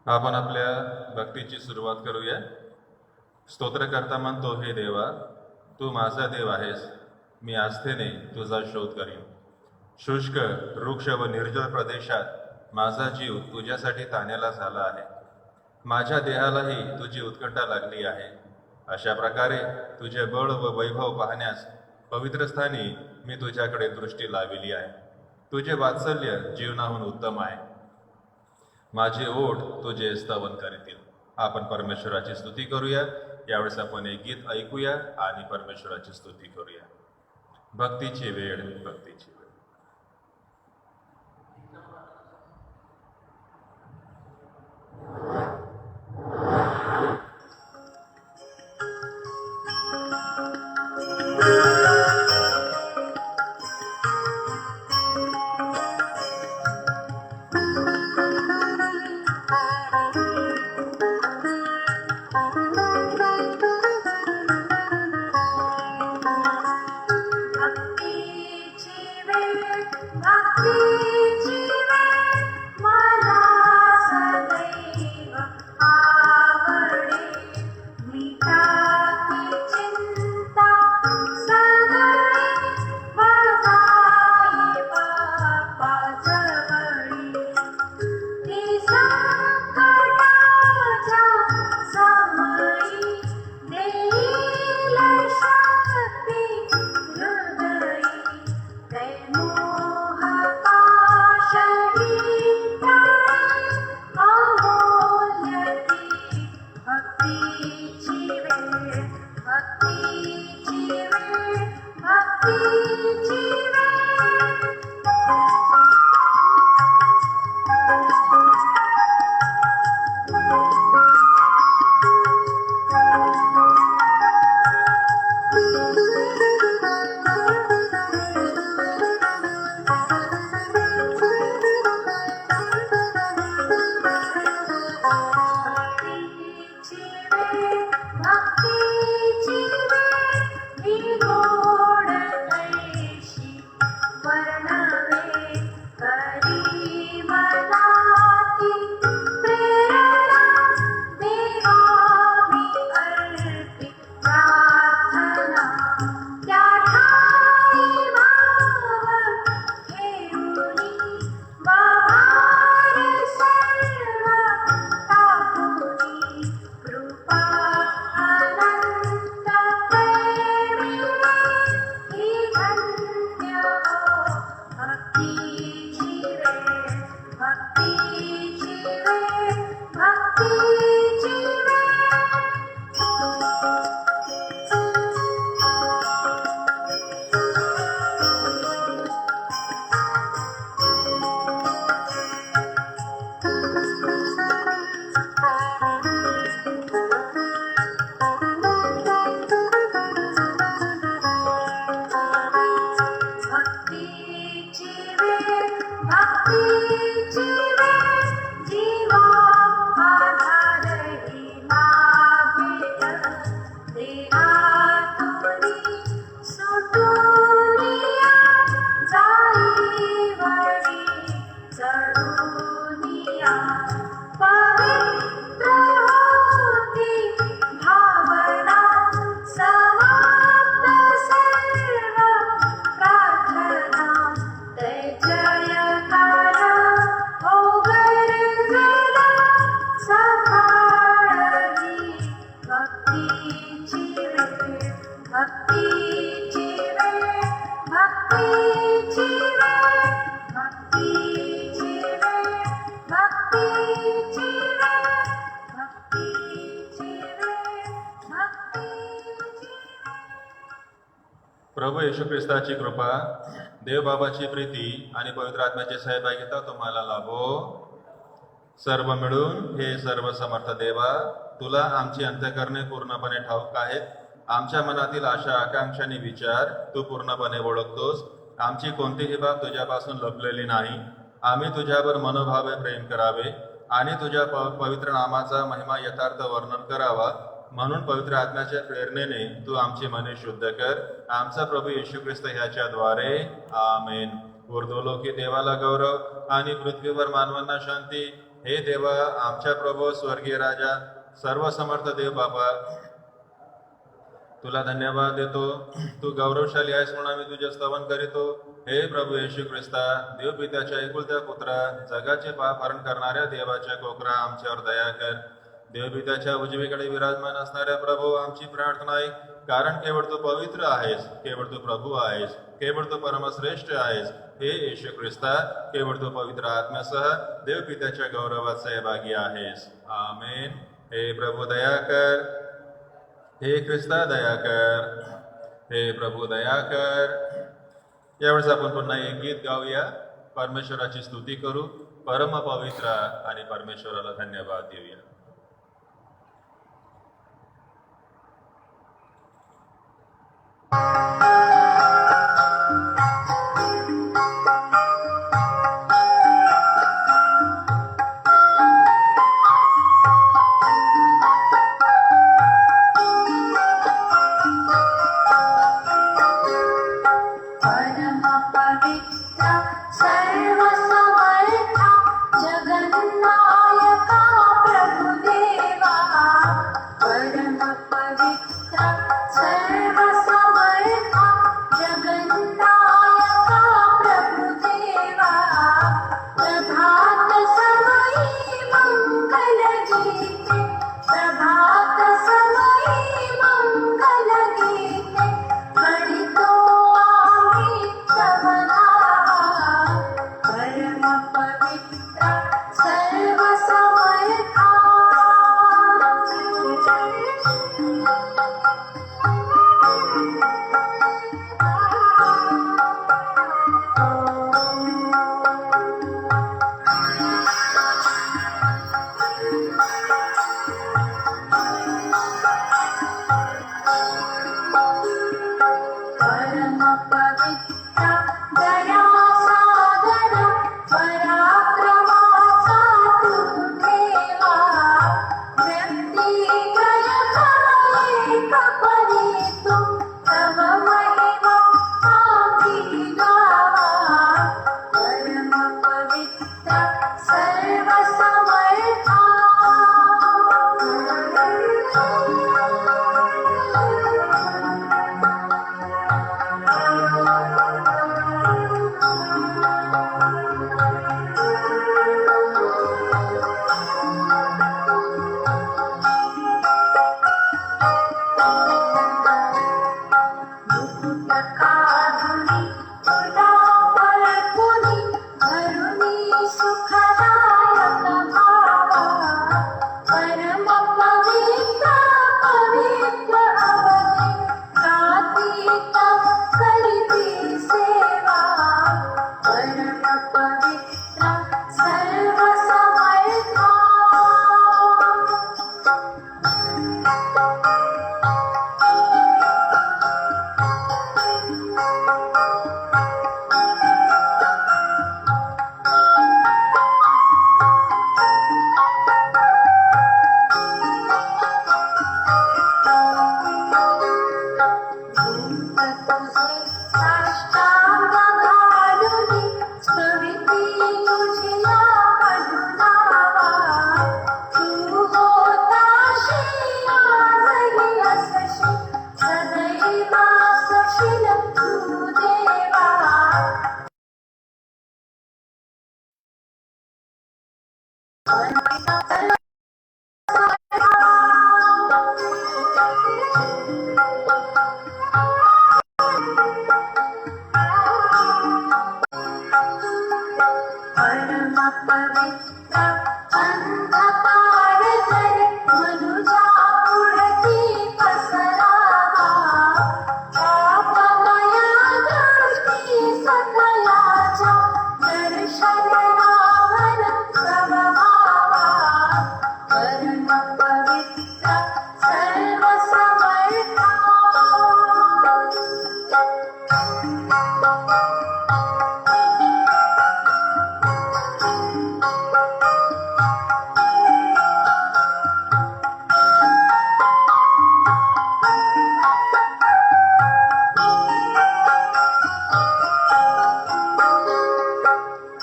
आपण आपल्या भक्तीची सुरुवात करूया. स्तोत्रकर्ता म्हणतो, हे देवा, तू माझा देव आहेस. मी आस्थेने तुझा शोध करीन. शुष्क, वृक्ष व निर्जल प्रदेशात माझा जीव तुझ्यासाठी ताण्याला झाला आहे. माझ्या देहालाही तुझी उत्कंठा लागली आहे. अशा प्रकारे तुझे बळ व वैभव पाहण्यास पवित्र स्थानी मी तुझ्याकडे दृष्टी लाविली आहे. तुझे वात्सल्य जीवनाहून उत्तम आहे. माझे ओठ तुझे स्तवन करतील. आपण परमेश्वराची स्तुती करूया. यावेळेस आपण एक गीत ऐकूया आणि परमेश्वराची स्तुती करूया. भक्तीची वेळ, भक्तीची वेळ. प्रभू येशू ख्रिस्ताची कृपा, देव बाबाची प्रीती आणि पवित्र आत्म्याची सहभागिता तुम्हाला लाभो. सर्व मिळून हे सर्व समर्थ देवा, तुला आमची अंतःकरणे पूर्णपणे ठाऊक आहेत. आमच्या मनातील आशा आकांक्षांनी विचार तू पूर्णपणे ओळखतोस. आमची कोणतीही बाब तुझ्यापासून लपलेली नाही. आम्ही तुझ्यावर मनोभावे प्रेम करावे आणि तुझ्या पवित्र नामाचा महिमा यथार्थ वर्णन करावा. म्हणून पवित्र आत्म्याच्या प्रेरणेने तू आमची मने शुद्ध कर. आमचा प्रभू येशू ख्रिस्त ह्याच्याद्वारे आमेन. ऊर्ध्वलोकी देवाला गौरव आणि पृथ्वीवर मानवांना शांती. हे देवा, आमच्या प्रभू स्वर्गीय राजा, सर्व समर्थ देव बाबा, तुला धन्यवाद देतो. तू गौरवशाली आहेस म्हणून आम्ही तुझे स्तवन करीतो. हे प्रभू येशू ख्रिस्ता, देव पित्याच्या एकुलत्या पुत्रा, जगाचे पाप हरण करणाऱ्या देवाच्या कोकरा, आमच्यावर दया कर. देवपित्याच्या उजवीकडे विराजमान असणाऱ्या प्रभू, आमची प्रार्थना ऐक, कारण केवळ तू पवित्र आहेस, केवळ तू प्रभू आहेस, केवळ तू परमश्रेष्ठ आहेस. हे येशू ख्रिस्ता, केवळ तू पवित्र आत्म्यासह देवपित्याच्या गौरवात सहभागी आहेस. आमेन. हे प्रभू दया कर. हे ख्रिस्ता दया कर. हे प्रभू दया कर. यावेळेस आपण पुन्हा एक गीत गाऊया, परमेश्वराची स्तुती करू, परम पवित्र आणि परमेश्वराला धन्यवाद देऊया.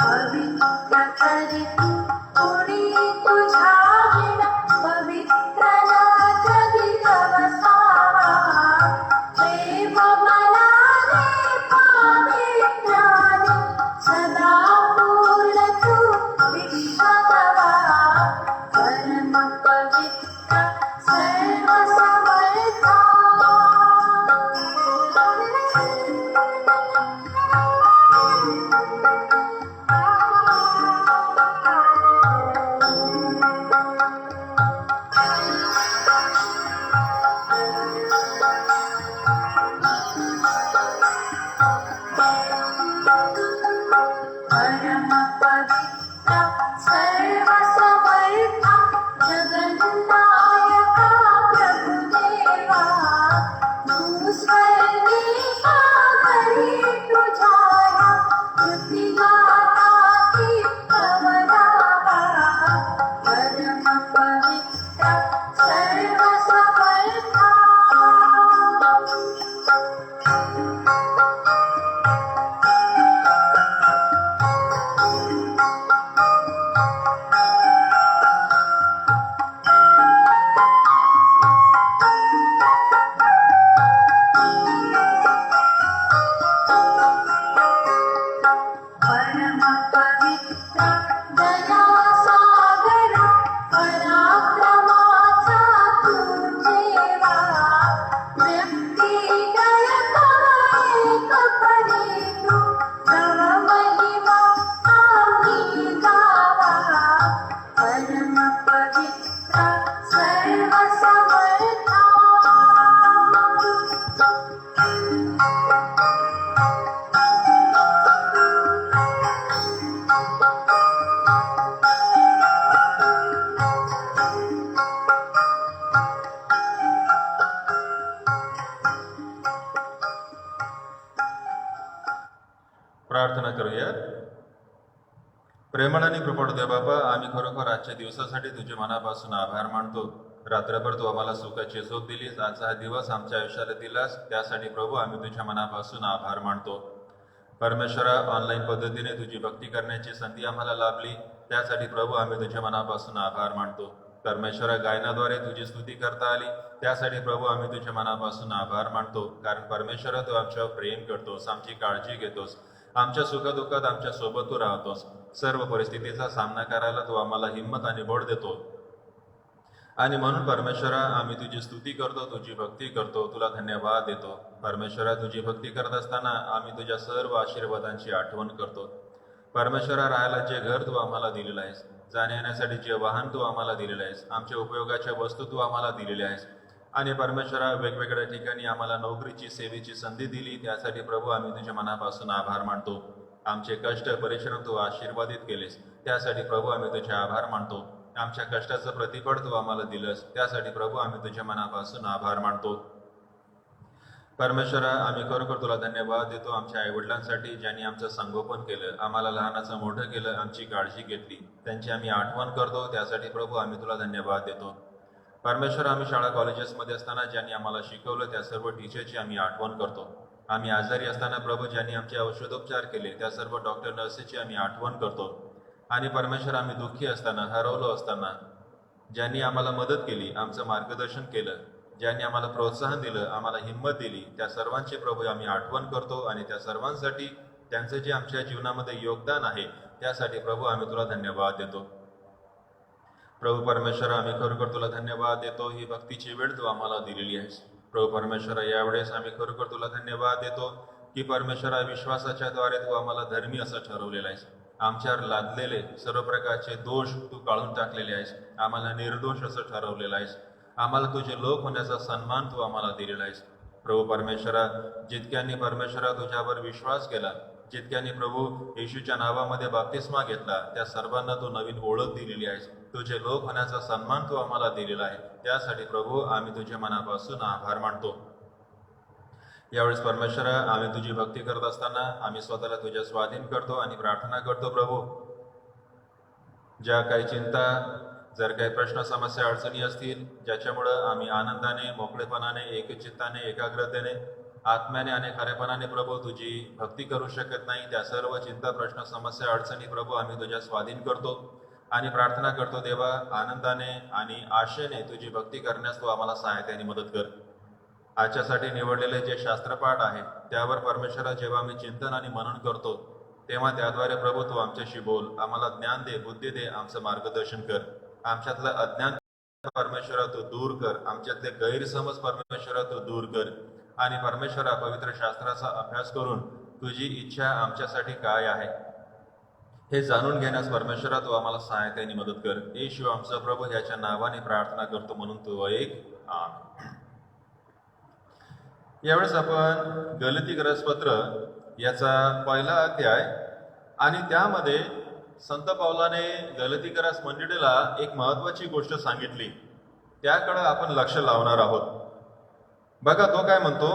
Hari Hari Puri परम पवित्र सर्व समर्था जगन्नायका प्रभुदेवा तू स्वर्गीया घरी तुझ्या कृतिगाता चित्तवरावा परम पवित्र सर्व समर्था परम पवित्र दया सागरा पराक्रमाचा तुझेवा व्यक्तिदय एक परी तू तव महिमा आम्ही गावा परम पवित्र सर्व समर्था प्रार्थना करूया. प्रेमळ आणि कृपण देव बाबा, आम्ही खरोखर आजच्या दिवसासाठी तुझे मनापासून आभार मानतो. रात्रभर तू आम्हाला सुखाची झोप दिलीस, आजचा हा दिवस आमच्या आयुष्याला दिलास, त्यासाठी प्रभू आम्ही तुझ्या मनापासून आभार मानतो. परमेश्वरा, ऑनलाईन पद्धतीने तुझी भक्ती करण्याची संधी आम्हाला लाभली, त्यासाठी प्रभू आम्ही तुझ्या मनापासून आभार मानतो. परमेश्वरा, गायनाद्वारे तुझी स्तुती करता आली, त्यासाठी प्रभू आम्ही तुझ्या मनापासून आभार मानतो. कारण परमेश्वरा, तू आमच्यावर प्रेम करतोस, आमची काळजी घेतोस, आमच्या सुखदुःखात आमच्या सोबत तू राहतोस. सर्व परिस्थितीचा सामना करायला तू आम्हाला हिंमत आणि बळ देतो. आणि म्हणून परमेश्वरा, आम्ही तुझी स्तुती करतो, तुझी भक्ती करतो, तुला धन्यवाद देतो. परमेश्वरा, तुझी भक्ती करत असताना आम्ही तुझ्या सर्व आशीर्वादांची आठवण करतो. परमेश्वरा, राहायला जे घर तू आम्हाला दिलेलं आहेस, जाण्या येण्यासाठी जे वाहन तू आम्हाला दिलेलं आहेस, आमच्या उपयोगाच्या वस्तू तू आम्हाला दिलेल्या आहेस, आणि परमेश्वरा, वेगवेगळ्या ठिकाणी आम्हाला नोकरीची सेवेची संधी दिली, त्यासाठी प्रभू आम्ही तुझ्या मनापासून आभार मानतो. आमचे कष्ट परिश्रम तू आशीर्वादित केलेस, त्यासाठी प्रभू आम्ही तुझे आभार मानतो. आमच्या कष्टाचं प्रतिफळ तू आम्हाला दिलंस, त्यासाठी प्रभू आम्ही तुझ्या मनापासून आभार मानतो. परमेश्वरा, आम्ही खरोखर तुला धन्यवाद देतो आमच्या आईवडिलांसाठी, ज्यांनी आमचं संगोपन केलं, आम्हाला लहानाचं मोठं केलं, आमची काळजी घेतली, त्यांची आम्ही आठवण करतो, त्यासाठी प्रभू आम्ही तुला धन्यवाद देतो. परमेश्वर, आम्ही शाळा कॉलेजेसमध्ये असताना ज्यांनी आम्हाला शिकवलं, त्या सर्व टीचरची आम्ही आठवण करतो. आम्ही आजारी असताना प्रभू ज्यांनी आमचे औषधोपचार केले, त्या सर्व डॉक्टर नर्सेसची आम्ही आठवण करतो. आणि परमेश्वर, आम्ही दुःखी असताना, हरवलो असताना ज्यांनी आम्हाला मदत केली, आमचं मार्गदर्शन केलं, ज्यांनी आम्हाला प्रोत्साहन दिलं, आम्हाला हिंमत दिली, त्या सर्वांचे प्रभू आम्ही आठवण करतो. आणि त्या सर्वांसाठी त्यांचं जे आमच्या जीवनामध्ये योगदान आहे, त्यासाठी प्रभू आम्ही तुला धन्यवाद देतो. प्रभू परमेश्वर, आम्ही खरोखर तुला धन्यवाद देतो, ही भक्तीची वेळ तू आम्हाला दिलेली आहेस. प्रभू परमेश्वर, यावेळेस आम्ही खरोखर तुला धन्यवाद देतो की परमेश्वरा, विश्वासाच्या द्वारे तू आम्हाला धर्मी असं ठरवलेलं आहेस. आमच्यावर लादलेले सर्व प्रकारचे दोष तू काढून टाकलेले आहेस, आम्हाला निर्दोष असं ठरवलेलं आहेस. आम्हाला तुझे लोक होण्याचा सन्मान तू आम्हाला दिलेला आहेस. प्रभू परमेश्वरा, जितक्यांनी परमेश्वरा तुझ्यावर विश्वास केला, जितक्यांनी प्रभू येशूच्या नावामध्ये बाप्तिस्मा घेतला, त्या सर्वांना तू नवीन ओळख दिलेली आहेस. तुझे लोक होण्याचा सन्मान तू आम्हाला दिलेला आहे, त्यासाठी प्रभू आम्ही तुझ्या मनापासून आभार मानतो. यावेळेस परमेश्वरा, आम्ही तुझी भक्ती करत असताना आम्ही स्वतःला तुझ्या स्वाधीन करतो आणि प्रार्थना करतो. प्रभू, ज्या काही चिंता, जर काही प्रश्न, समस्या, अडचणी असतील, ज्याच्यामुळं आम्ही आनंदाने, मोकळेपणाने, एकचित्ताने, एकाग्रतेने, आत्म्याने आणि खरेपणाने प्रभू तुझी भक्ती करू शकत नाही, त्या सर्व चिंता, प्रश्न, समस्या, अडचणी प्रभू आम्ही तुझ्या स्वाधीन करतो आणि प्रार्थना करतो. देवा, आनंदाने आणि आशेने तुझी भक्ती करण्यास तू आम्हाला सहायतेने मदत कर. आजच्यासाठी निवडलेले जे शास्त्रपाठ आहे, त्यावर परमेश्वरा जेव्हा आम्ही चिंतन आणि मनन करतो, तेव्हा त्याद्वारे प्रभू तू आमच्याशी बोल, आम्हाला ज्ञान दे, बुद्धी दे, आमचं मार्गदर्शन कर. आमच्यातलं अज्ञान परमेश्वरा तू दूर कर, आमच्यातले गैरसमज परमेश्वरा तू दूर कर. आणि परमेश्वरा, पवित्र शास्त्राचा अभ्यास करून तुझी इच्छा आमच्यासाठी काय आहे हे जाणून घेण्यास परमेश्वरा तू आम्हाला सहायतेने मदत कर. येशू आमचा प्रभू ह्याच्या नावाने प्रार्थना करतो, म्हणून तू ऐक. आमेन. यावेळेस आपण गलतीग्रस्त पत्र याचा पहिला अध्याय आणि त्यामध्ये संत पावलाने गलतीकरास मंडळीला एक महत्वाची गोष्ट सांगितली, त्याकडे आपण लक्ष लावणार आहोत. बघा तो काय म्हणतो.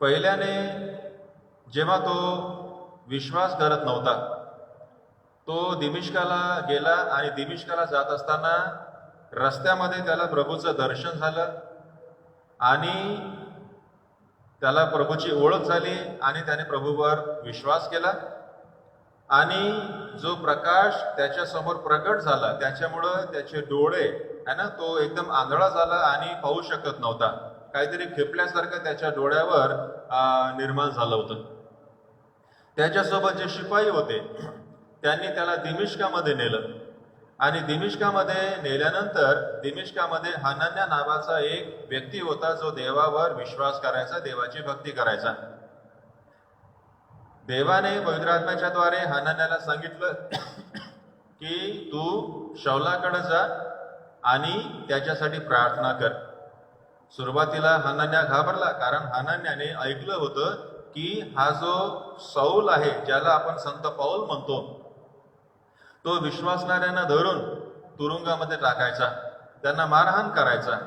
पहिल्याने जेव्हा तो विश्वास करत नव्हता, तो दिमिश्काला गेला आणि दिमिश्काला जात असताना रस्त्यामध्ये त्याला प्रभूचं दर्शन झालं आणि त्याला प्रभूची ओळख झाली आणि त्याने प्रभूवर विश्वास केला. आणि जो प्रकाश त्याच्या समोर प्रकट झाला त्याच्यामुळं त्याचे डोळे आहे ना, तो एकदम आंधळा झाला आणि पाहू शकत नव्हता. काहीतरी खेपल्यासारखं त्याच्या डोळ्यावर निर्माण झालं होतं. त्याच्यासोबत जे शिपाई होते त्यांनी त्याला दिमिश्कामध्ये नेलं आणि दिमिश्कामध्ये नेल्यानंतर दिमिश्कामध्ये हनन्या नावाचा एक व्यक्ती होता, जो देवावर विश्वास करायचा, देवाची भक्ती करायचा. देवाने पवित्र आत्म्याच्या द्वारे हनन्याला सांगितलं की तू शौलाकडे जा आणि त्याच्यासाठी प्रार्थना कर. सुरुवातीला हनन्या घाबरला, कारण हनन्याने ऐकलं होतं की हा जो सौल आहे, ज्याला आपण संत पाऊल म्हणतो, तो विश्वासणाऱ्यांना धरून तुरुंगामध्ये टाकायचा, त्यांना मारहाण करायचा.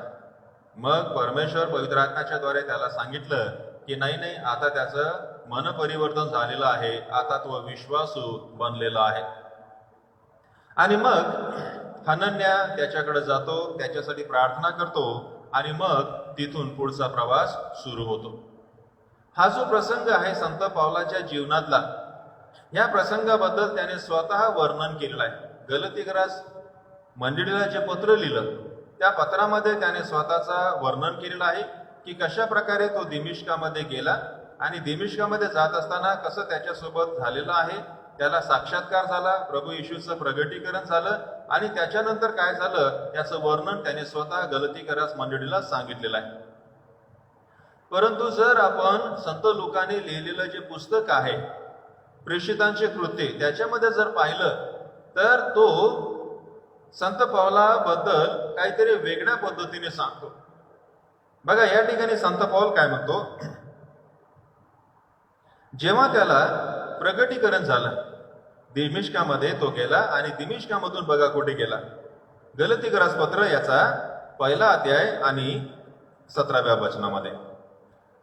मग परमेश्वर पवित्र आत्म्याच्या द्वारे त्याला सांगितलं की नाही, आता त्याचं मन परिवर्तन झालेलं आहे, आता तो विश्वासू बनलेला आहे. आणि मग हनन्या त्याच्याकडे जातो, त्याच्यासाठी प्रार्थना करतो आणि मग तिथून पुढचा प्रवास सुरू होतो. हा जो प्रसंग आहे संत पावलाच्या जीवनातला, या प्रसंगाबद्दल त्याने स्वतः वर्णन केलेलं आहे. गलतीकरास मंडळीला जे पत्र लिहिलं त्या पत्रामध्ये त्याने स्वतःचा वर्णन केलेलं आहे की कशा प्रकारे तो दिमिश्कामध्ये गेला आणि दिमिश्कामध्ये जात असताना कसं त्याच्यासोबत झालेलं आहे, त्याला साक्षात्कार झाला, प्रभू येशूचं प्रगटीकरण झालं आणि त्याच्यानंतर काय झालं याचं वर्णन त्याने स्वतः गलतीकरास मंडळीला सांगितलेलं आहे. परंतु जर आपण संत लूकाने लिहिलेलं जे पुस्तक आहे प्रेषितांचे कृत्ये, त्याच्यामध्ये जर पाहिलं तर तो संत पावलाबद्दल काहीतरी वेगळ्या पद्धतीने सांगतो. बघा या ठिकाणी संत पाऊल काय म्हणतो. जेव्हा त्याला प्रगटीकरण झालं, दिमिश्कामध्ये तो गेला आणि दिमिश्कामधून बघा कुठे गेला, गलतीकरास पत्र याचा 1 अध्याय आणि 17व्या वचनामध्ये.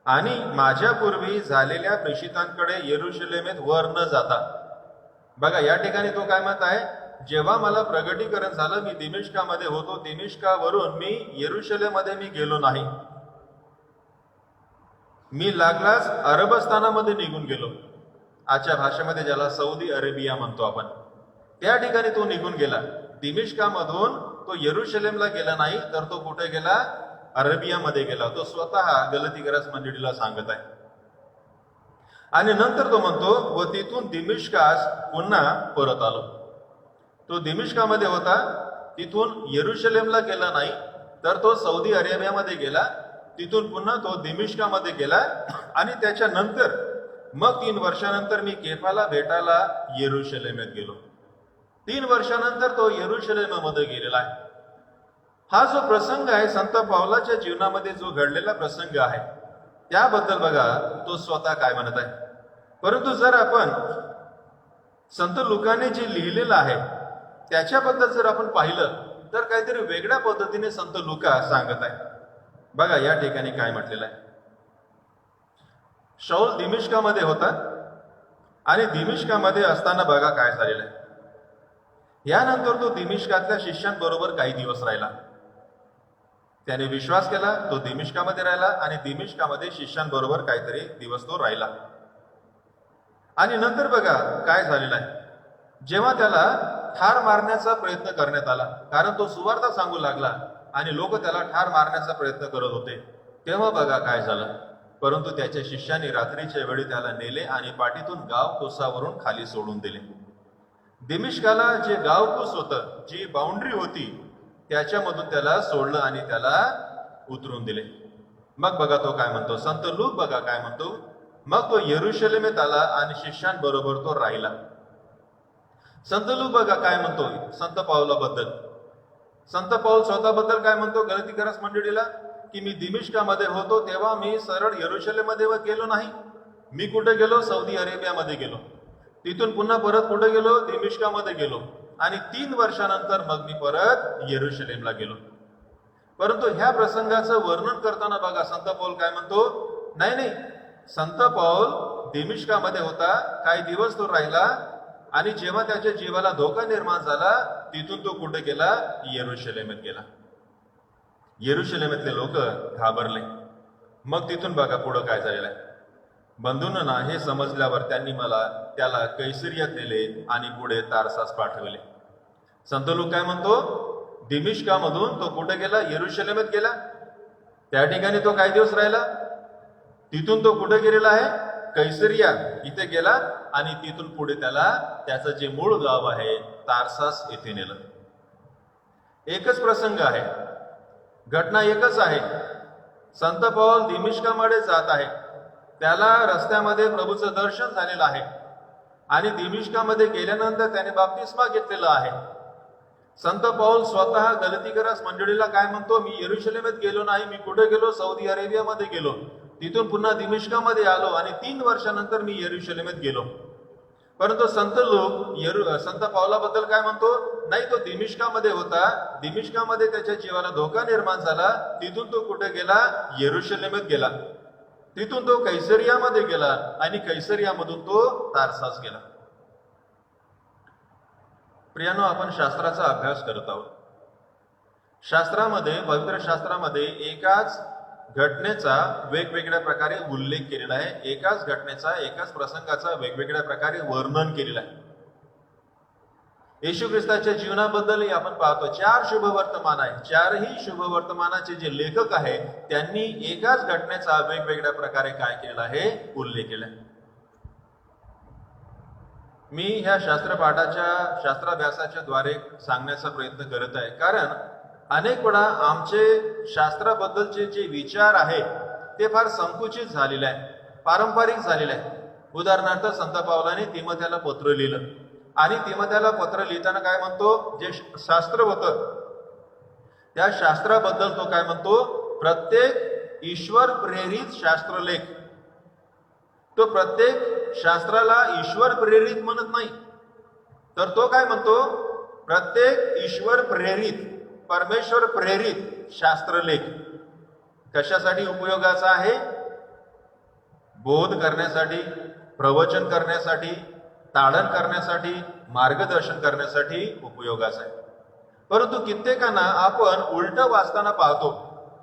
आणि माझ्या पूर्वी झालेल्या प्रेषितांकडे यरुशलेमेत वर न जाता. बघा या ठिकाणी तो काय म्हणत आहे, जेव्हा मला प्रगटीकरण झालं, मी दिमिश्कामध्ये होतो, दिमिश्कावरून मी यरुशलेममध्ये मी गेलो नाही, मी लागलाच अरबस्थानामध्ये निघून गेलो. आजच्या भाषेमध्ये ज्याला सौदी अरेबिया म्हणतो आपण, त्या ठिकाणी तो निघून गेला. दिमिश्कामधून तो यरुशलेमला गेला नाही, तर तो कुठे गेला, अरेबियामध्ये गेला. तो स्वतः गलतीकरास मंडळीला सांगत आहे. आणि नंतर तो म्हणतो व तिथून दिमिश्कास पुन्हा परत आलो. तो दिमिश्कामध्ये होता, तिथून यरुशलेमला गेला नाही, तर तो सौदी अरेबियामध्ये गेला, तिथून पुन्हा तो दिमिश्कामध्ये गेला आणि त्याच्यानंतर मग 3 वर्षानंतर मी केफाला भेटायला यरुशलेमेत गेलो. 3 वर्षानंतर तो यरुशलेममध्ये गेलेला आहे. हा जो प्रसंग आहे संत पावलाच्या जीवनामध्ये जो घडलेला प्रसंग आहे त्याबद्दल बघा तो स्वतः काय म्हणत आहे. परंतु जर आपण संत लूकाने जे लिहिलेलं आहे त्याच्याबद्दल जर आपण पाहिलं तर काहीतरी वेगळ्या पद्धतीने संत लूका सांगत आहे. बघा या ठिकाणी काय म्हटलेलं आहे. शौल दिमिश्कामध्ये होता आणि दिमिश्कामध्ये असताना बघा काय झालेलं आहे. यानंतर तो दिमिश्कातल्या शिष्यांबरोबर काही दिवस राहिला. त्याने विश्वास केला, तो दिमिश्कामध्ये राहिला आणि दिमिश्कामध्ये शिष्यांबरोबर काहीतरी दिवस तो राहिला. आणि नंतर बघा काय झालेलं आहे. जेव्हा त्याला ठार मारण्याचा प्रयत्न करण्यात आला, कारण तो सुवार्ता सांगू लागला आणि लोक त्याला ठार मारण्याचा प्रयत्न करत होते, तेव्हा बघा काय झालं. परंतु त्याच्या शिष्यांनी रात्रीच्या वेळी त्याला नेले आणि पाठीतून गावकुसावरून खाली सोडून दिले. दिमिश्काला जे गावकुस होतं, जी बाउंड्री होती, त्याच्यामधून त्याला सोडलं आणि त्याला उतरून दिले. मग बघा तो काय म्हणतो, संत लूक बघा काय म्हणतो. मग तो यरुशलेमेत आला आणि शिष्यांबरोबर तो राहिला. संत लूक बघा काय म्हणतो संत पाऊलाबद्दल. संत पाऊल स्वतःबद्दल काय म्हणतो गलतीकरास मंडळीला, की मी दिमिश्कामध्ये होतो तेव्हा मी सरळ यरुशलेममध्ये गेलो नाही, मी कुठे गेलो, सौदी अरेबियामध्ये गेलो. तिथून पुन्हा परत कुठे गेलो? दिमिश्कामध्ये गेलो. आणि 3 वर्षानंतर मग मी परत येरुशलेमला गेलो. परंतु ह्या प्रसंगाचं वर्णन करताना बघा संत पौल काय म्हणतो? नाही, संत पौल दिमिश्कामध्ये होता, काही दिवस तो राहिला, आणि जेव्हा त्याच्या जीवाला धोका निर्माण झाला तिथून तो कुठे गेला? येरुशलेमेत गेला. येरुशलेमेतले लोक घाबरले. मग तिथून बघा पुढं काय झालेलं आहे. बंधूंना हे समजल्यावर त्यांनी त्याला कैसरियात नेले आणि पुढे तारसास पाठवले. संत लूक काय म्हणतो? दिमिश्कामधून तो कुठे गेला? येरुशलेमेत गेला. त्या ठिकाणी तो काही दिवस राहिला. तिथून तो कुठे गेलेला आहे? कैसरिया इथे गेला, आणि तिथून पुढे त्याला त्याचं जे मूळ गाव आहे तारसास येथे नेलं. एकच प्रसंग आहे, घटना एकच आहे. संत पौल दिमिश्कामध्ये जात आहे. त्याला रस्त्यामध्ये प्रभूचं दर्शन झालेलं आहे, आणि दिमिश्कामध्ये गेल्यानंतर त्याने बाप्तिस्मा घेतलेला आहे. संत पौल स्वतः गलतीकरास मंडळीला काय म्हणतो? मी येरुशलेमेत गेलो नाही, मी कुठे गेलो? सौदी अरेबियामध्ये गेलो. तिथून पुन्हा दिमिश्कामध्ये आलो, आणि 3 वर्षानंतर मी येरुशलेमेत गेलो. परंतु संत लोक संत पौलाबद्दल काय म्हणतो? नाही, तो दिमिश्कामध्ये होता, दिमिश्कामध्ये त्याच्या जीवाला धोका निर्माण झाला, तिथून तो कुठे गेला? येरुशलेमेत गेला. तिथून तो कैसरियामध्ये गेला, आणि कैसरियामधून तो तारसास गेला. प्रियानो, आपण शास्त्राचा अभ्यास करत आहोत. शास्त्रामध्ये, पवित्र शास्त्रामध्ये एकाच घटनेचा वेगवेगळ्या प्रकारे उल्लेख केलेला आहे. एकाच घटनेचा, एकाच प्रसंगाचा वेगवेगळ्या प्रकारे वर्णन केलेलं आहे. येशू ख्रिस्ताच्या जीवनाबद्दलही आपण पाहतो 4 शुभवर्तमान आहे. 4ही शुभवर्तमानाचे जे लेखक आहे त्यांनी एकाच घटनेचा वेगवेगळ्या प्रकारे काय केलेला आहे? उल्लेख केला. मी ह्या शास्त्राभ्यासाच्या द्वारे सांगण्याचा प्रयत्न करत आहे, कारण अनेक वेळा आमचे शास्त्राबद्दलचे जे विचार आहे ते फार संकुचित झालेले आहे, पारंपरिक झालेले आहे. उदाहरणार्थ संत पावलाने तिमोथेला पत्र लिहिलं, आणि तिमोथेला पत्र लिहिताना काय म्हणतो? जे शास्त्र होतं त्या शास्त्राबद्दल तो काय म्हणतो? प्रत्येक ईश्वर प्रेरित शास्त्रलेख. तो प्रत्येक शास्त्राला ईश्वर प्रेरित म्हणत नाही, तर तो काय म्हणतो? प्रत्येक ईश्वर प्रेरित, परमेश्वर प्रेरित शास्त्रलेख कशासाठी उपयोगाचा आहे? बोध करण्यासाठी, प्रवचन करण्यासाठी, ताडण करण्यासाठी, मार्गदर्शन करण्यासाठी उपयोगाचा आहे. परंतु कित्येकांना आपण उलट वाचताना पाहतो.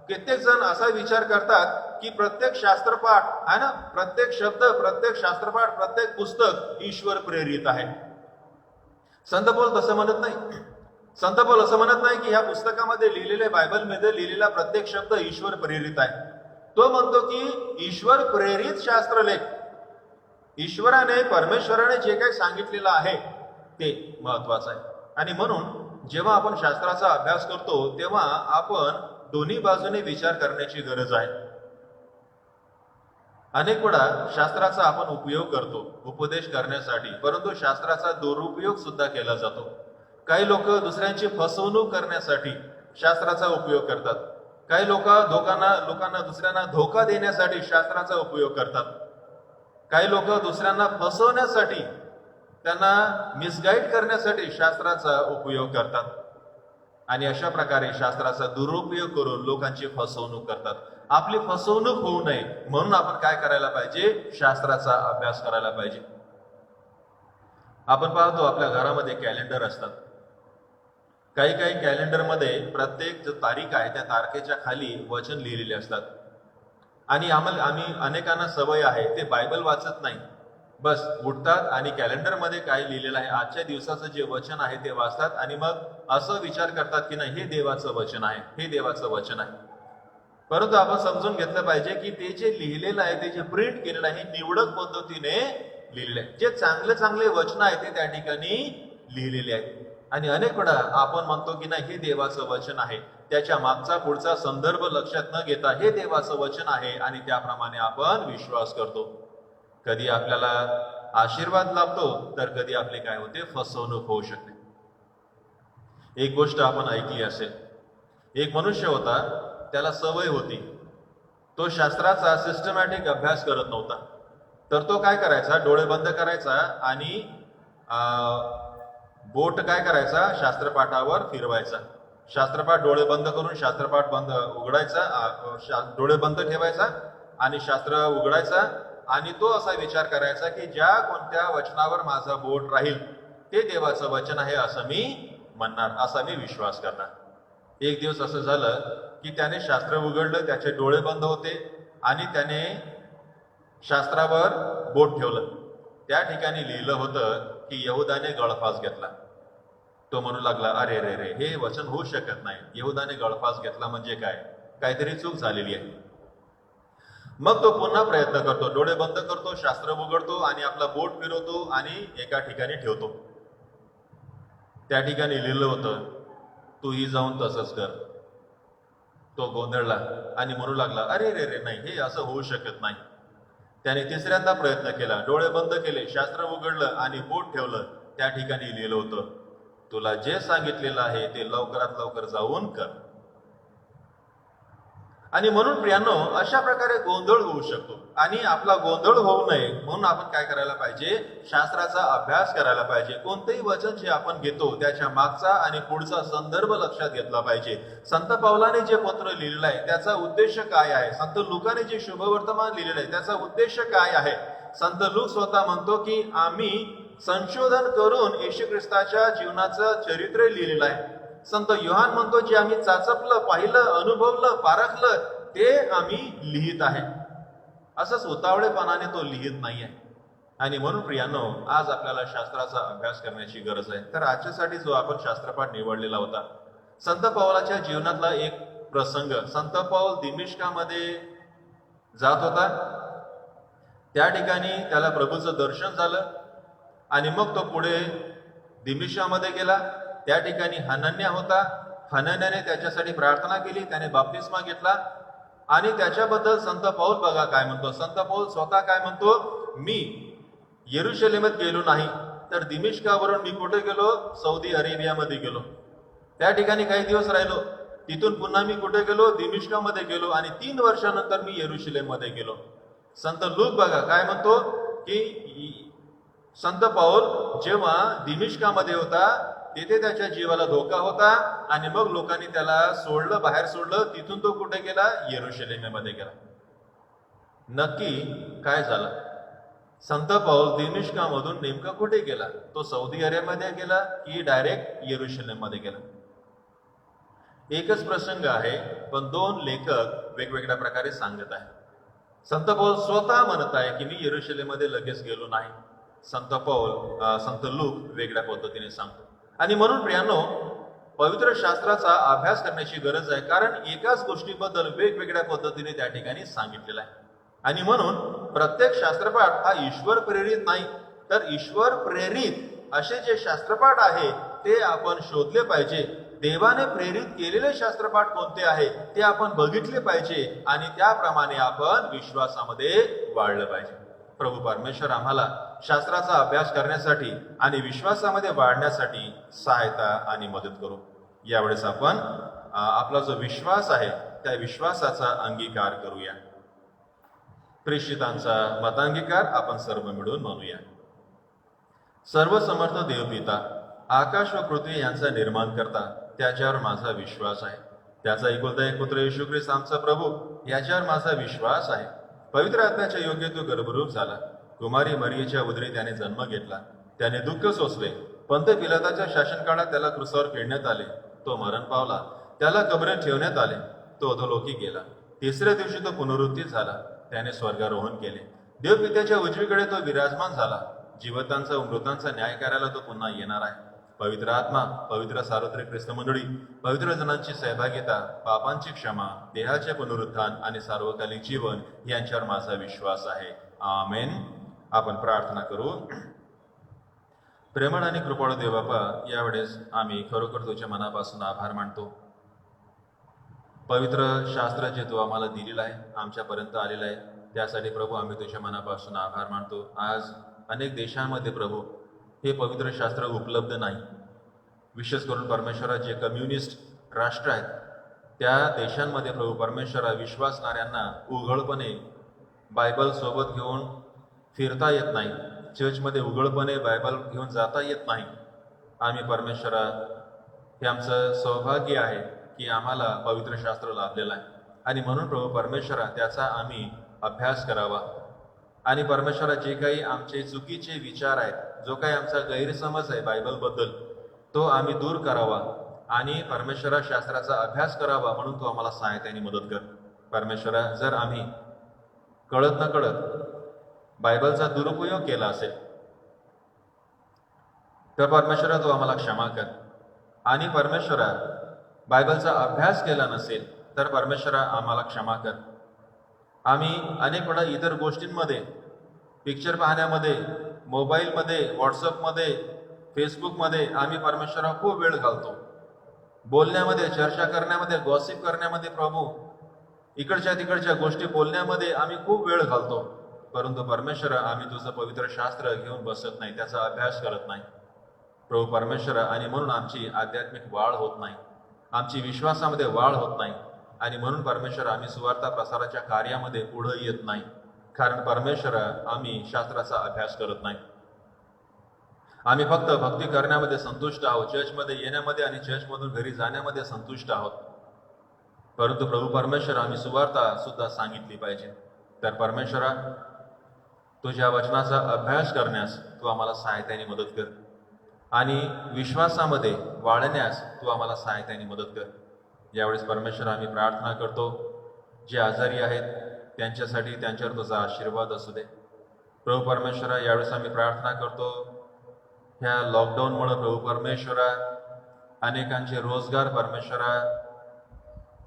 कित्येक जण असा विचार करतात की प्रत्येक शास्त्रपाठ आहे ना, प्रत्येक शब्द, प्रत्येक शास्त्रपाठ, प्रत्येक पुस्तक ईश्वर प्रेरित आहे. संत पौल तसं म्हणत नाही. संत पौल असं म्हणत नाही की ह्या पुस्तकामध्ये लिहिलेले, बायबलमध्ये लिहिलेला प्रत्येक शब्द ईश्वर प्रेरित आहे. तो म्हणतो की ईश्वर प्रेरित शास्त्रलेख, ईश्वराने, परमेश्वराने जे काही सांगितलेलं आहे ते महत्वाचं आहे. आणि म्हणून जेव्हा आपण शास्त्राचा अभ्यास करतो तेव्हा आपण दोन्ही बाजूने विचार करण्याची गरज आहे. अनेक वेळा शास्त्राचा आपण उपयोग करतो उपदेश करण्यासाठी, परंतु शास्त्राचा दुरुपयोग सुद्धा केला जातो. काही लोक दुसऱ्यांची फसवणूक करण्यासाठी शास्त्राचा उपयोग करतात. काही लोकांना दुसऱ्यांना धोका देण्यासाठी शास्त्राचा उपयोग करतात. काही लोक दुसऱ्यांना फसवण्यासाठी, त्यांना मिसगाईड करण्यासाठी शास्त्राचा उपयोग करतात. आणि अशा प्रकारे शास्त्राचा दुरुपयोग करून लोकांची फसवणूक करतात. आपली फसवणूक होऊ नये म्हणून आपण काय करायला पाहिजे? शास्त्राचा अभ्यास करायला पाहिजे. आपण पाहतो आपल्या घरामध्ये कॅलेंडर असतात. काही कॅलेंडरमध्ये प्रत्येक जो तारीख आहे त्या तारखेच्या खाली वचन लिहिलेले असतात. आणि आम्ही अनेकांना सवय आहे ते बायबल वाचत नाही, बस उठतात आणि कॅलेंडरमध्ये काय लिहिलेलं आहे आजच्या दिवसाचं जे वचन आहे ते वाचतात, आणि मग असं विचार करतात की नाही हे देवाचं वचन आहे, हे देवाचं वचन आहे. परंतु आपण समजून घेतलं पाहिजे की ते जे लिहिलेलं आहे, ते जे प्रिंट केलेलं आहे, निवडक पद्धतीने लिहिलेलं आहे. जे चांगले वचन आहे ते त्या ठिकाणी लिहिलेले आहेत. आणि अनेक वेळा आपण म्हणतो की नाही हे देवाचं वचन आहे, त्याच्या मागचा पुढचा संदर्भ लक्षात न घेता हे देवाचं वचन आहे, आणि त्याप्रमाणे आपण विश्वास करतो. कधी आपल्याला आशीर्वाद लाभतो तर कधी आपले काय होते? फसवणूक होऊ शकते. एक गोष्ट आपण ऐकली असेल, एक मनुष्य होता, त्याला सवय होती, तो शास्त्राचा सिस्टमॅटिक अभ्यास करत नव्हता. तर तो काय करायचा, डोळे बंद करायचा आणि बोट काय करायचा, शास्त्रपाठावर फिरवायचा. शास्त्रपाठ डोळे बंद करून शास्त्रपाठ बंद उघडायचा, डोळे बंद ठेवायचा आणि शास्त्र उघडायचा आणि तो असा विचार करायचा की ज्या कोणत्या वचनावर माझा बोट राहील ते देवाचं वचन आहे असं मी म्हणणार, असा मी विश्वास करणार. एक दिवस असं झालं की त्याने शास्त्र उघडलं, त्याचे डोळे बंद होते आणि त्याने शास्त्रावर बोट ठेवलं. त्या ठिकाणी लिहिलं होतं की यहुदाने गळफास घेतला. तो म्हणू लागला, अरे रे रे, हे वचन होऊ शकत नाही. यहुदाने गळफास घेतला म्हणजे काय, काहीतरी चूक झालेली आहे. मग तो पुन्हा प्रयत्न करतो, डोळे बंद करतो, शास्त्र उघडतो आणि आपला बोट फिरवतो आणि एका ठिकाणी ठेवतो. त्या ठिकाणी लिहिलं होतं, तूही जाऊन तसंच कर. तो गोंधळला आणि म्हणू लागला, अरे रे रे, नाही, हे असं होऊ शकत नाही. त्याने तिसऱ्यांदा प्रयत्न केला, डोळे बंद केले, शास्त्र उघडलं आणि बोट ठेवलं. त्या ठिकाणी लिहिलं होतं, तुला जे सांगितलेलं आहे ते लवकरात लवकर जाऊन कर. आणि म्हणून प्रियांनो, अशा प्रकारे गोंधळ होऊ शकतो आणि आपला गोंधळ होऊ नये म्हणून आपण काय करायला पाहिजे, शास्त्राचा अभ्यास करायला पाहिजे. कोणतेही वचन जे आपण घेतो त्याच्या मागचा आणि पुढचा संदर्भ लक्षात घेतला पाहिजे. संत पावलाने जे पत्र लिहिलेलं आहे त्याचा उद्देश काय आहे, संत लुकाने जे शुभवर्तमान लिहिलेलं आहे त्याचा उद्देश काय आहे. संत लूक स्वतः म्हणतो की आम्ही संशोधन करून येशू ख्रिस्ताच्या जीवनाचं चरित्र लिहिलेलं आहे. संत योहान म्हणतो, जे आम्ही चाचपलं, पाहिलं, अनुभवलं, पारखलं ते आम्ही लिहित आहे. असंच उतावळेपणाने तो लिहित नाहीये. आणि म्हणून प्रियांनो, आज आपल्याला शास्त्राचा अभ्यास करण्याची गरज आहे. तर आजच्यासाठी जो आपण शास्त्रपाठ निवडलेला होता, संत पावलाच्या जीवनातला एक प्रसंग. संत पाऊल दिमिश्कामध्ये जात होता. त्या ठिकाणी त्याला प्रभूचं दर्शन झालं आणि मग तो पुढे दिमिश्कामध्ये गेला. त्या ठिकाणी हनन्या होता. हनन्याने त्याच्यासाठी प्रार्थना केली, त्याने बाप्तिस्मा घेतला आणि त्याच्याबद्दल संत पाऊल बघा काय म्हणतो. संत पाऊल स्वतः काय म्हणतो, मी येरुशलेमात गेलो नाही, तर दिमिश्कावरून मी कुठे गेलो, सौदी अरेबियामध्ये गेलो. त्या ठिकाणी काही दिवस राहिलो. तिथून पुन्हा मी कुठे गेलो, दिमिश्कामध्ये गेलो आणि 3 वर्षानंतर मी येरुशलेममध्ये गेलो. संत लूक बघा काय म्हणतो की संत पाऊल जेव्हा दिमिश्कामध्ये होता तिथे त्याच्या जीवाला धोका होता आणि मग लोकांनी त्याला सोडलं, बाहेर सोडलं. तिथून तो कुठे गेला, येरुशलेमेमध्ये गेला. नक्की काय झालं, संत पाऊल दिमिश्कामधून नेमका कुठे गेला, तो सौदी अरेबियामध्ये गेला की डायरेक्ट येरुशलेममध्ये गेला. एकच प्रसंग आहे पण 2 लेखक वेगवेगळ्या प्रकारे सांगत आहे. संत पाऊल स्वतः म्हणत आहे की मी येरुशलेममध्ये लगेच गेलो नाही. संत लूक वेगळ्या पद्धतीने सांगतो. आणि म्हणून प्रियांनो, पवित्र शास्त्राचा अभ्यास करण्याची गरज आहे, कारण एकाच गोष्टीबद्दल वेगवेगळ्या पद्धतीने त्या ठिकाणी सांगितलेलं आहे. आणि म्हणून प्रत्येक शास्त्रपाठ हा ईश्वर प्रेरित नाही, तर ईश्वर प्रेरित असे जे शास्त्रपाठ आहे ते आपण शोधले पाहिजे. देवाने प्रेरित केलेले शास्त्रपाठ कोणते आहे ते आपण बघितले पाहिजे आणि त्याप्रमाणे आपण विश्वासामध्ये वाढलं पाहिजे. प्रभू परमेश्वर आम्हाला शास्त्राचा अभ्यास करण्यासाठी आणि विश्वासामध्ये वाढण्यासाठी सहायता आणि मदत करू. यावेळेस आपण आपला जो विश्वास आहे त्या विश्वासाचा अंगीकार करूया. प्रेषितांचा मतांगीकार आपण सर्व मिळून म्हणूया. सर्वसमर्थ देवपिता, आकाश व पृथ्वी यांचा निर्माण करता, त्याच्यावर माझा विश्वास आहे. त्याचा एकुलता एक पुत्र येशू ख्रिस्त आमचा प्रभू, याच्यावर माझा विश्वास आहे. पवित्र आत्म्याच्या योग्य तो गर्भरूप झाला. कुमारी मरियेच्या उदरी त्याने जन्म घेतला. त्याने दुःख सोसले. पंत पिलाताच्या शासनकाळात त्याला क्रूसावर खेळण्यात आले. तो मरण पावला. त्याला कबरेत ठेवण्यात आले. तो अधोलोकी गेला. 3ऱ्या दिवशी तो पुनरुत्थित झाला. त्याने स्वर्गारोहण केले. देवपित्याच्या उजवीकडे तो विराजमान झाला. जिवंतांचा व मृतांचा न्याय करायला तो पुन्हा येणार आहे. पवित्र आत्मा, पवित्र सार्वत्रिक ख्रिस्त मंडळी, पवित्र जनांची सहभागिता, पापांची क्षमा, देहाचे पुनरुत्थान आणि सार्वकालिक जीवन यांच्यावर माझा विश्वास आहे. आमेन. आपण प्रार्थना करू. प्रेमळ आणि कृपाळू देवबापा, यावेळेस आम्ही खरोखर तुझ्या मनापासून आभार मानतो. पवित्र शास्त्र जे तू आम्हाला दिलेलं आहे, आमच्यापर्यंत आलेलं आहे, त्यासाठी प्रभू आम्ही तुझ्या मनापासून आभार मानतो. आज अनेक देशांमध्ये प्रभू हे पवित्र शास्त्र उपलब्ध नाही. विशेष करून परमेश्वरा जे कम्युनिस्ट राष्ट्र आहेत त्या देशांमध्ये प्रभू परमेश्वरा विश्वासणाऱ्यांना उघडपणे बायबल सोबत घेऊन फिरता येत नाही, चर्चमध्ये उघडपणे बायबल घेऊन जाता येत नाही. आम्ही परमेश्वरा, हे आमचं सौभाग्य आहे की आम्हाला पवित्र शास्त्र लाभलेलं आहे आणि म्हणून प्रभू परमेश्वरा त्याचा आम्ही अभ्यास करावा आणि परमेश्वरा जे काही आमचे चुकीचे विचार आहेत, जो काही आमचा गैरसमज आहे बायबलबद्दल, तो आम्ही दूर करावा आणि परमेश्वरा शास्त्राचा अभ्यास करावा म्हणून तो आम्हाला सहायतेने मदत कर. परमेश्वरा, जर आम्ही कळत न कळत बायबलचा दुरुपयोग केला असेल तर परमेश्वरा तू आम्हाला क्षमा कर. आणि परमेश्वरा, बायबलचा अभ्यास केला नसेल तर परमेश्वरा आम्हाला क्षमा कर. आम्ही अनेक वेळा इतर गोष्टींमध्ये, पिक्चर पाहण्यामध्ये, मोबाईलमध्ये, व्हॉट्सअपमध्ये, फेसबुकमध्ये आम्ही परमेश्वरा खूप वेळ घालतो. बोलण्यामध्ये, चर्चा करण्यामध्ये, गॉसिप करण्यामध्ये, प्रभू इकडच्या तिकडच्या गोष्टी बोलण्यामध्ये आम्ही खूप वेळ घालतो. परंतु परमेश्वरा, आम्ही तुझं पवित्र शास्त्र घेऊन बसत नाही, त्याचा अभ्यास करत नाही प्रभू परमेश्वरा. आणि म्हणून आमची आध्यात्मिक वाढ होत नाही, आमची विश्वासामध्ये वाढ होत नाही आणि म्हणून परमेश्वरा आम्ही सुवार्ता प्रसाराच्या कार्यामध्ये पुढे येत नाही. कारण परमेश्वरा, आम्ही शास्त्राचा अभ्यास करत नाही. आम्ही फक्त भक्ती करण्यामध्ये संतुष्ट आहोत, चर्चमध्ये येण्यामध्ये आणि चर्चमधून घरी जाण्यामध्ये संतुष्ट आहोत. परंतु प्रभू परमेश्वर, आम्ही सुवार्ता सुद्धा सांगितली पाहिजे. तर परमेश्वरा, तुझ्या वचनाचा अभ्यास करण्यास तू आम्हाला सहायतेने मदत कर आणि विश्वासामध्ये वाढण्यास तू आम्हाला सहायतेने मदत कर. यावेळेस परमेश्वर आम्ही प्रार्थना करतो, जे आजारी आहेत त्यांच्यासाठी त्यांच्यावर तुझा आशीर्वाद असू दे. प्रभू परमेश्वरा, यावेळेस आम्ही प्रार्थना करतो, ह्या लॉकडाऊनमुळे प्रभू परमेश्वरा अनेकांचे रोजगार परमेश्वरा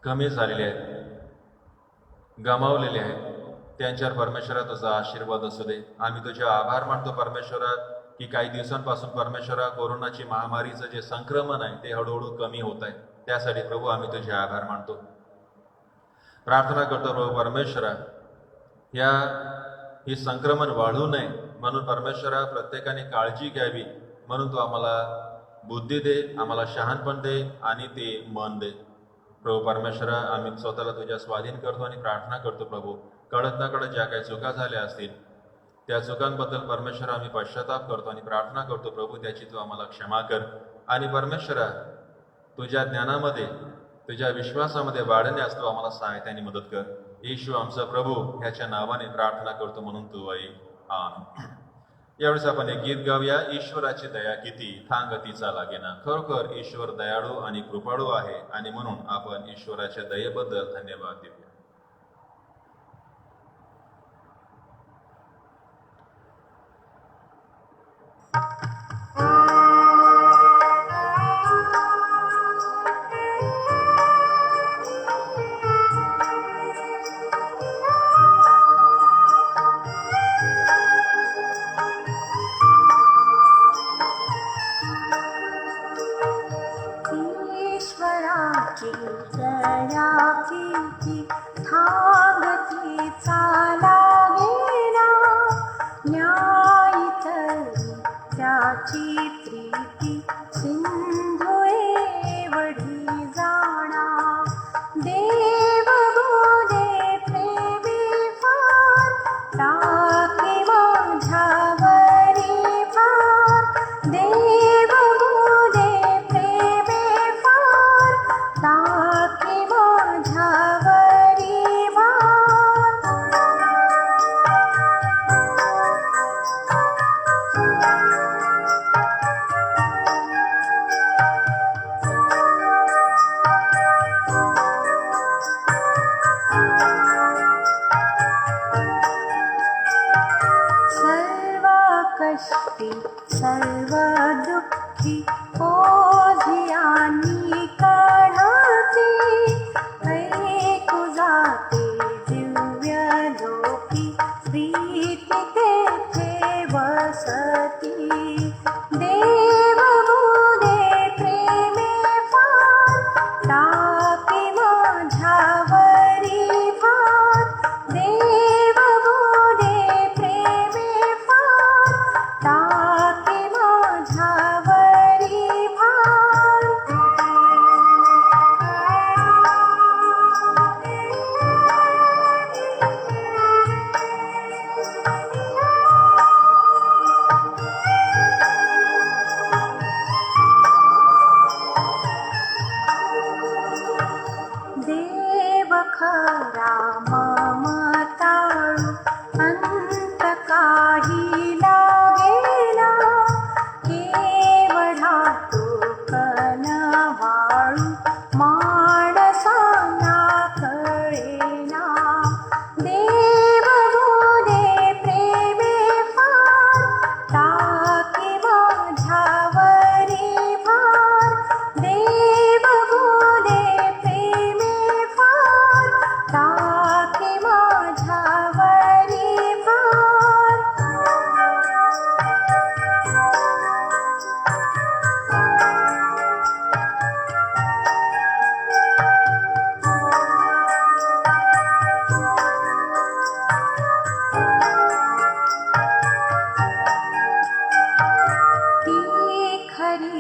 कमी झालेले आहेत, गमावलेले आहेत. त्यांच्यावर परमेश्वरा तुझा आशीर्वाद असू दे. आम्ही तुझे आभार मानतो परमेश्वरा की काही दिवसांपासून परमेश्वरा कोरोनाची महामारीचं जे संक्रमण आहे ते हळूहळू कमी होत आहे. त्यासाठी प्रभू आम्ही तुझे आभार मानतो. प्रार्थना करतो प्रभू परमेश्वरा, ही संक्रमण वाढू नये म्हणून परमेश्वरा प्रत्येकाने काळजी घ्यावी म्हणून तू आम्हाला बुद्धी दे, आम्हाला शहाणपण दे आणि ते मन दे. प्रभू परमेश्वरा, आम्ही स्वतःला तुझ्या स्वाधीन करतो आणि प्रार्थना करतो प्रभू, कळत न कळत ज्या काही चुका झाल्या असतील त्या चुकांबद्दल परमेश्वर आम्ही पश्चाताप करतो आणि प्रार्थना करतो प्रभू, त्याची तू आम्हाला क्षमा कर. आणि परमेश्वरा, तुझ्या ज्ञानामध्ये, तुझ्या विश्वासामध्ये वाढण्यास तू आम्हाला सहायताने मदत कर. येशू आमचा प्रभू ह्याच्या नावाने प्रार्थना करतो म्हणून तू ऐक. आमेन. यावेळेस आपण एक गीत गाऊया, ईश्वराची दया किती थांग तिचा लागेना. खरोखर ईश्वर दयाळू आणि कृपाळू आहे आणि म्हणून आपण ईश्वराच्या दयेबद्दल धन्यवाद देऊया. ईश्वराची दया किती थांग तिचा लागेना. न्याय तरी त्याची प्रीती सिंधू एवढी जाणा. देव बोले प्रेमी फार टाके माझ्यावरी फार. देव बोले प्रेमी फार टाके माझ्यावरी फार. सर्व कष्टी सर्व दुःखी ओझियांनी काढाती. ऐकू जाते दिव्य लोकी प्रीती तेथे वसती. देव बोले प्रेमे फार टाके माझ्यावरी फार. देव बोले प्रेमे फार टाके माझ्यावरी फार.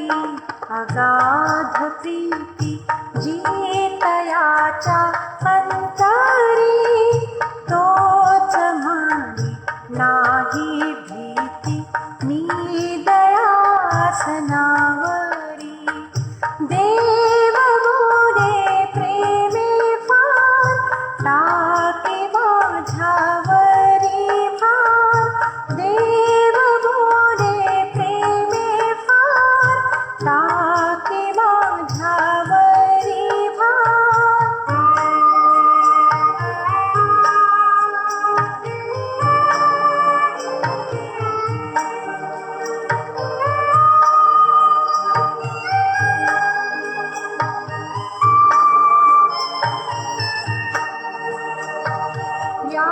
अगाध प्रीती जी तयाच्या अंतरी, तोच म्हणे नाही भीती मी दयासनावरी. देव बोले प्रेमे फार, टाके माझ्यावरी भार. देव बोले प्रेमे फार, टाके माझ्यावरी भार. या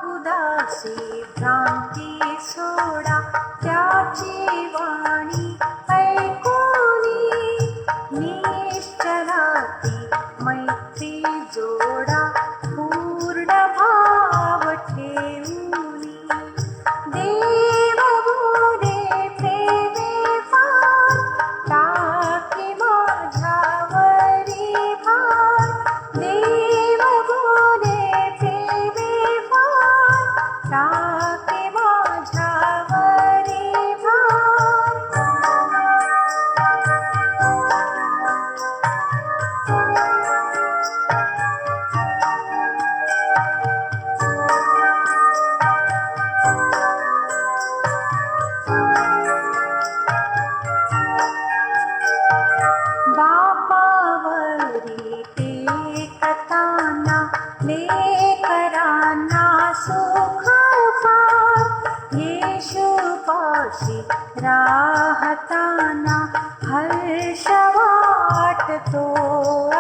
उदासी भ्रांती सोडा, त्याची वाणी ऐकूनी. निश्चलाती मैत्री जोडा, पूर्ण भाव ठेवूनी. देव बोले प्रेमे फार, टाके माझ्यावरी भार. देव बोले प्रेमे फार, टाके माझ्यावरी भार. बापावरी टेकताना, लेकरांना सुख फार. येशूपाशी राहताना, हर्ष वाटतो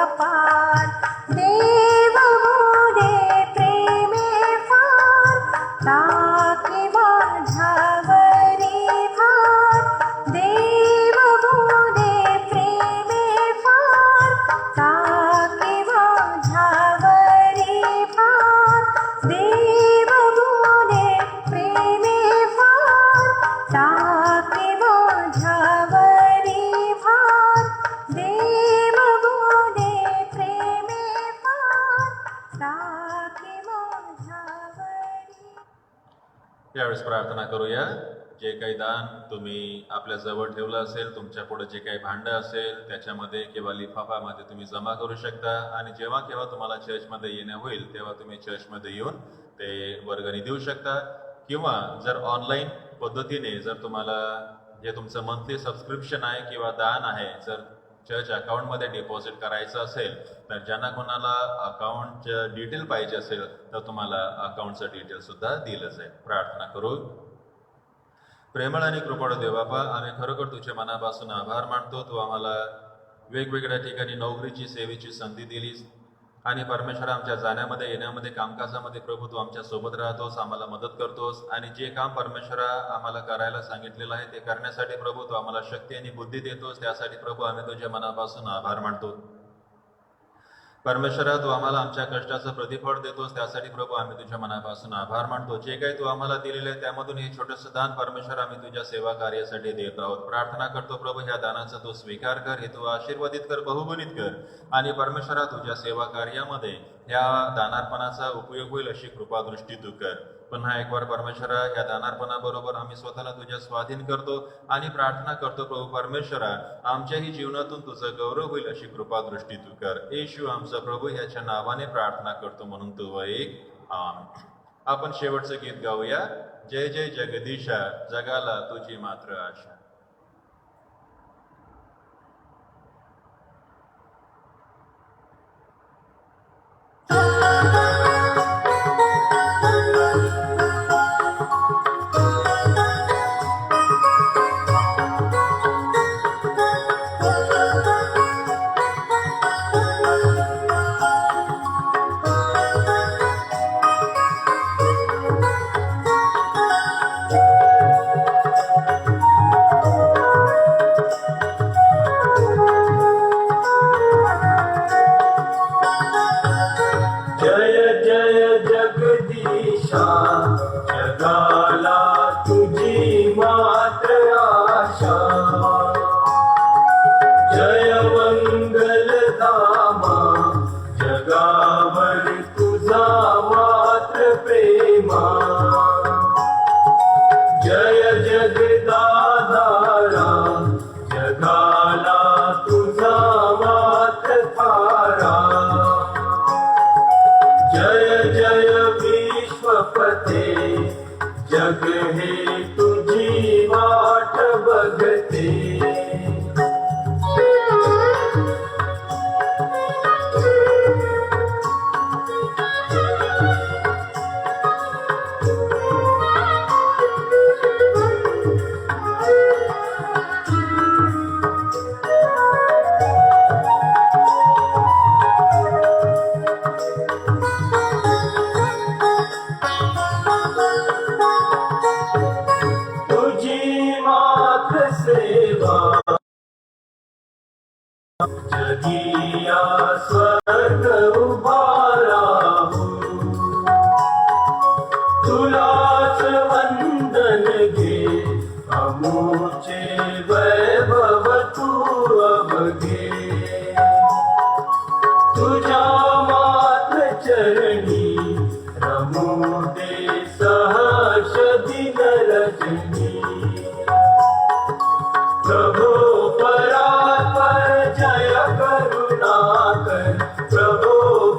अपार. देव बोले प्रेमे फार, टाके माझ्यावरी भार. देव बोले प्रेमे फार, टाके माझ्यावरी भार. देव बोले प्रेमे फार, टाके माझ्यावरी भार. देव बोले प्रेमे फार, टाके माझ्यावरी. यावेळेस प्रार्थना करूया. जे काही दान तुम्ही आपल्या जवळ ठेवलं असेल, तुमच्या पुढे जे काही भांडं असेल त्याच्यामध्ये किंवा लिफाफामध्ये तुम्ही जमा करू शकता. आणि जेव्हा केव्हा तुम्हाला चर्चमध्ये येणं होईल तेव्हा तुम्ही चर्चमध्ये येऊन ते वर्गणी देऊ शकता. किंवा जर ऑनलाईन पद्धतीने जर तुम्हाला जे तुमचं मंथली सबस्क्रिप्शन आहे किंवा दान आहे, जर चर्च अकाउंटमध्ये डिपॉझिट करायचं असेल, तर ज्यांना कोणाला अकाउंटचं डिटेल पाहिजे असेल तर तुम्हाला अकाउंटचं डिटेल सुद्धा दिलं जाईल. प्रार्थना करू. प्रेमळ आणि कृपळ देवबापा, आम्ही खरोखर तुझ्या मनापासून आभार मानतो. तू आम्हाला वेगवेगळ्या ठिकाणी नोकरीची, सेवेची संधी दिलीस. आणि परमेश्वर, आमच्या जाण्यामध्ये येण्यामध्ये, कामकाजामध्ये प्रभू तू आमच्या सोबत राहतोस, आम्हाला मदत करतोस. आणि जे काम परमेश्वरा आम्हाला करायला सांगितलेलं आहे ते करण्यासाठी प्रभू तू आम्हाला शक्ती आणि बुद्धी देतोस. त्यासाठी प्रभू आम्ही तुझ्या मनापासून आभार मानतो. परमेश्वरा, तू आम्हाला आमच्या कष्टाचं प्रतिफळ देतोस. त्यासाठी प्रभू आम्ही तुझ्या मनापासून आभार मानतो. जे काही तू आम्हाला दिलेलं आहे त्यामधून हे छोटंसं दान परमेश्वर आम्ही तुझ्या सेवा कार्यासाठी देत आहोत. प्रार्थना करतो प्रभू, ह्या दानाचा तू स्वीकार कर, हे तू आशीर्वादित कर, बहुगुणित कर. आणि परमेश्वरा, तुझ्या सेवा कार्यामध्ये ह्या दानार्पणाचा उपयोग होईल अशी कृपादृष्टी तू कर. पुन्हा एक वार परमेश्वरा, या दानार्पणाबरोबर आम्ही स्वतःला तुझ्या स्वाधीन करतो आणि प्रार्थना करतो प्रभू परमेश्वरा, आमच्याही जीवनातून तुझं गौरव होईल अशी कृपादृष्टी तू कर. येशू आमचा प्रभू ह्याच्या नावाने प्रार्थना करतो म्हणून तू ऐक. आमेन. आपण शेवटचं गीत गाऊया. जय जय जगदीशा, जगाला तुझी मात्र आशा. जगाला तुझा मात्र थारा. जय जय विश्वपते, जग हे तुझी वाट बघते. जगिया स्वर्ग उभाराहू, तुलाच वंदन घे. अमुचे वैभव तू अवघे. तुझ्या मात्र चरणी रमू दे सहर्ष दिन रजनी. प्रभो परात्पर जय करुणाकर, प्रभो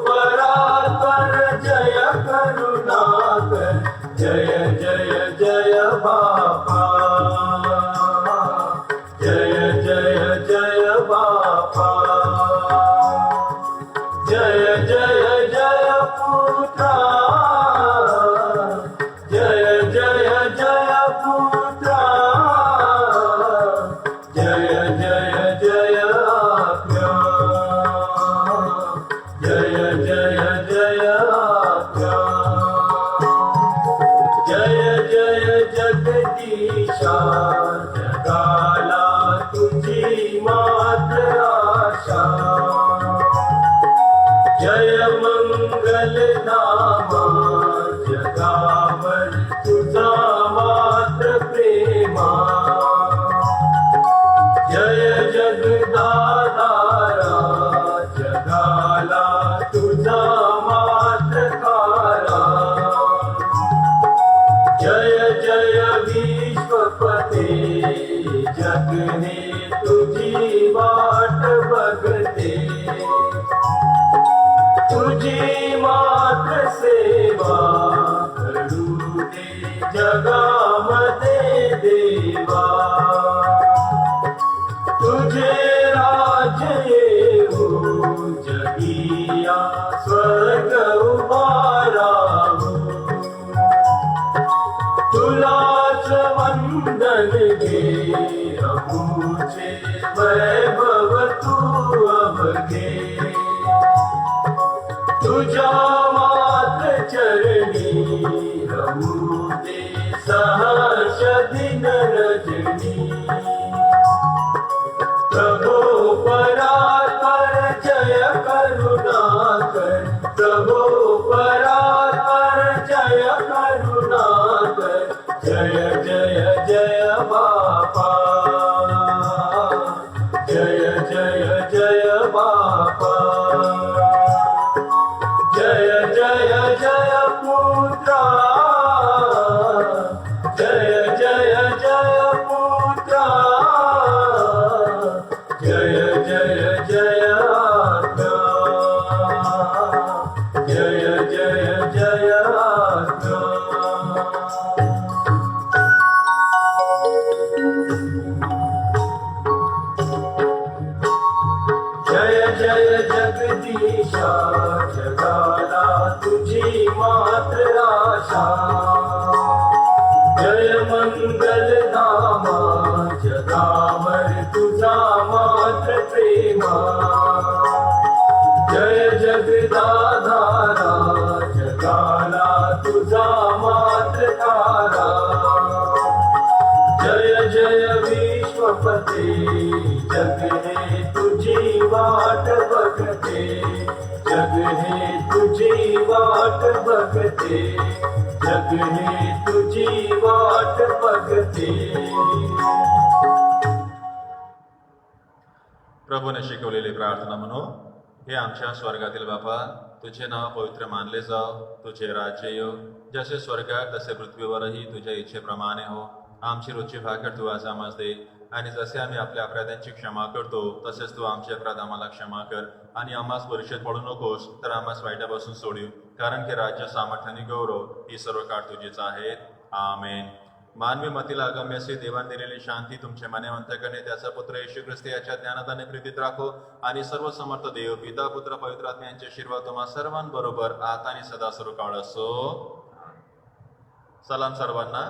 परात्पर जय करुणाकर. जय जय जय बापा, जय जय जय बापा. जय जय जय पुत्रा, जय जय जय पुत्रा. जय जय जय आज्ञा, जय जय जय आज्ञा. जय जय जगदीशा, जगाला तुझी मात्र आशा. जय मंगल नामा, जगावर तुझा मात्र प्रेमा. जय जगदाधारा, जगाला तुझा मात्र कारा. जय जय विश्वपते, जग हे तुझी वाट बघते. तुझी मात्र सेवा करू दे जगामध्ये देवा. तुझे राज्य येऊ, जगिया स्वर्ग उभाराहू. तुलाच वंदन घे. अमुचे वैभव तू अवघे. तुझ्या मात्र चरणी रमू दे सहर्ष दिन रजनी. प्रभो परात्पर जय करुणाकर, प्रभो परात्पर जय करुणाकर. जय जय जय बापा, जय जय जय बापा. जय जय जय पुत्रा, जय जय जय पुत्रा. जय जय जय आज्ञा, जय जय जय आज्ञा. जय जय जगदीशा, जगाला तुझी मात्र आशा. जय मंगल नामा, जगावर तुझा मात्र प्रेमा. जय जगदाधारा, जगाला तुझा मात्र तारा. जय जय विश्वपते, जग हे तुझी वाट बघते. जग हे तुझी वाट बघते. जग हे तुझी वाट बघते. प्रभूने शिकवलेली प्रार्थना म्हणू. हे आमच्या स्वर्गातील बापा, तुझे नाव पवित्र मानले जाओ. तुझे राज्य येऊ. जसे स्वर्गात तसे पृथ्वीवरही तुझ्या इच्छेप्रमाणे हो. आमची रोजची भाकर तू आज आम्हास दे. आणि जसे आम्ही आपल्या अपराधांची क्षमा करतो तसेच तू आमचे अपराध आम्हाला क्षमा कर आणि आम्हास परीक्षेत पडू नकोस तर आम्हास वाईटापासून सोडीव, कारण की राज्य, सामर्थ्य आणि गौरव ही सर्व काळ तुझीच आहेत. आमेन. मानवी मतीला अगम्य अशी देवाने दिलेली शांती तुमचे मनेवंत करणे त्याचा पुत्र येशू ख्रिस्त याच्या ज्ञानादाने प्रीतीत राखो आणि सर्व समर्थ देव पिता पुत्र पवित्र आत्मा यांचे आशीर्वाद तुम्हा सर्वांबरोबर आता आणि सदा सर्व काळ असो. सलाम सर्वांना.